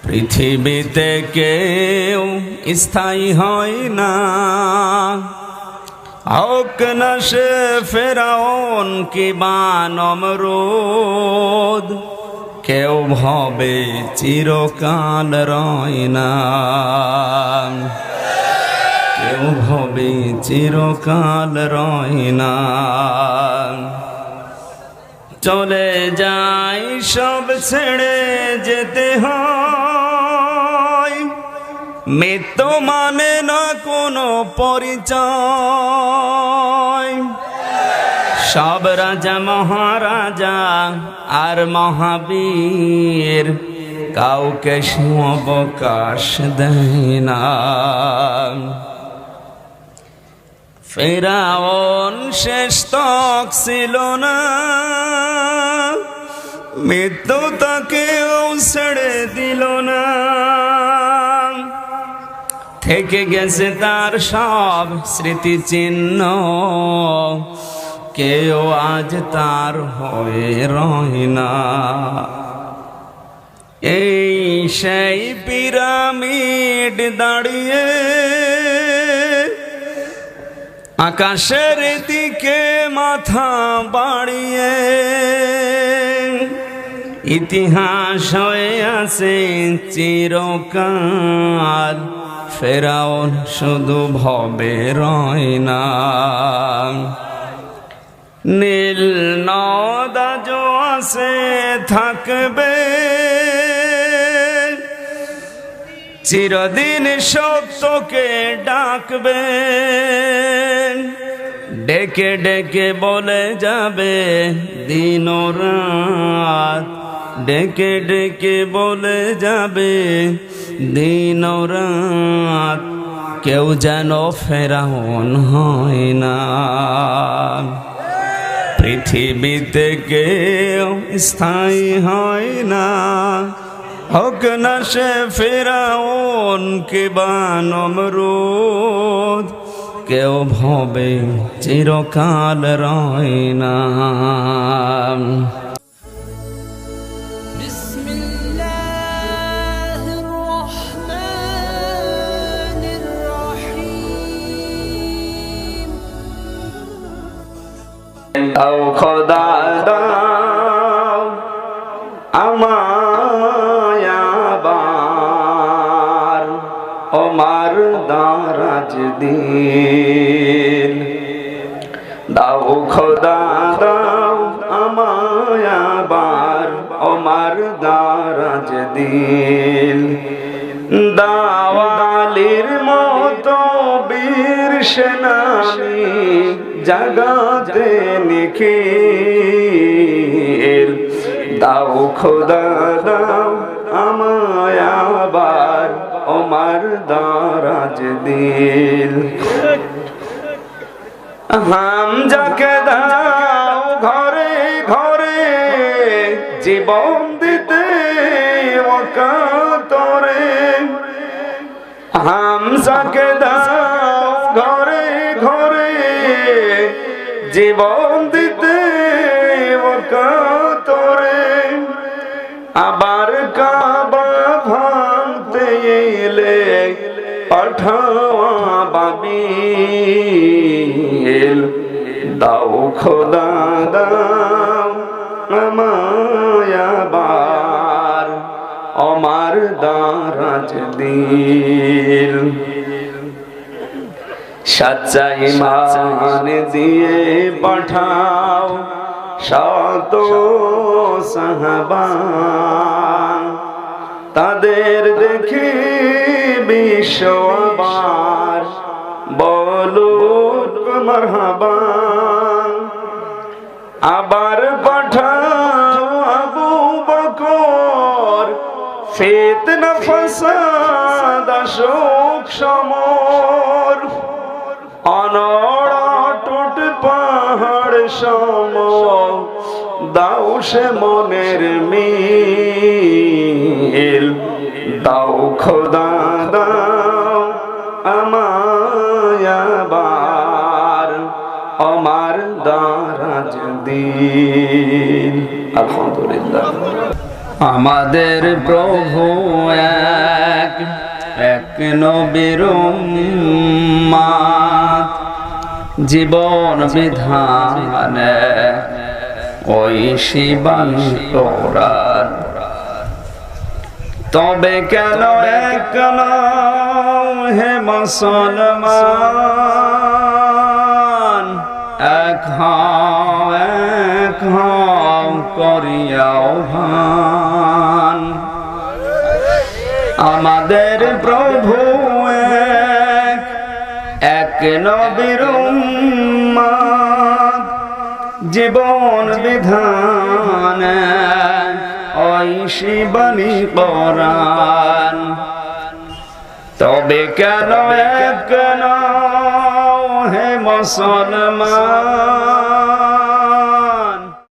পৃথিবীতে কেউ স্থায়ী হয় না, হোক না সে ফেরাউন কিবা নমরুদ, কেউ ভবে চিরকাল রয় না, কেউ ভবে চিরকাল রয় না। চলে যাই সব ছেড়ে যেতে হয়, মৃত্যু মানে না কোনো পরিচয়। সব রাজা মহারাজা আর মহাবীর কাউকে অবকাশ দেয় না। ফেরাউন শেষ তক ছিল না, মৃত্যু তাকেও ছেড়ে দিল না। থেকে গেছে তার সব স্মৃতিচিহ্ন, কেউ আজ তার হয়ে রয় না। এই সেই পিরামিড দাঁড়িয়ে আকাশের দিকে মাথা বাড়িয়ে, ইতিহাস হয়ে আছে চিরকাল। ফেরাউন শুধু ভবে রয় না। নীল নদ আজও আছে থাকবে, চিরদিন সত্যকে ডাকবে। ডেকে ডেকে বলে যাবে দিন ও রাত, ডেকে ডেকে বলে যাবে দিন ও রাত। কেউ যেন ফেরাউন হয় না। পৃথিবীতে কেউ স্থায়ী হয় না, হোক না সে ফেরাউন কিবা নমরুদ, কেউ ভবে চিরকাল রয় না। ও খোদা দাও আমায় আবার ওমার দারাজ দিন। দাও খোদা দাও আমায় আবার ওমার দারাজ দিন। দাওয়ালির মতো বীর সেনানি জাগাতে নিখিল। দাও খোদা দাও আমায় আবার ওমার দারাজ দিল। হামজাকে দাও ঘরে ঘরে জীবন দিতে ওকাতরে। হামজাকে দাও ঘরে ঘরে জীবন দিতে ওকাতরে। আবার কাবা ভাঙতে এলে পাঠাওয়া বাবিল। দাও খোদা দাও আমায় আবার ওমার দারাজ দিল। সচ্চা ঈমান দিয়ে পাঠাও শত সাহাবা, তাদের দেখে বিশ্ব আবার বলুক মারহাবা। আবার পাঠাও আবু বকর, ফিতনা ফাসাদ শোক সমর। অনড় পাহাড় সম দাও সে মনের মিল। দাও খোদা দাও আমায় আবার ওমার দারাজ দিন। আলহামদুলিল্লাহ। আমাদের প্রভু নবীর উম্মত জীবন বিধানে ওই শিবানী কোরআন তবে কেন এক হে মুসলমান এক হও করিয়াও ভান আমাদের প্রভু এক নবীর উম্মত জীবন বিধানে ওই শিবানী কোরআন তবে কেন এক হে মুসলমান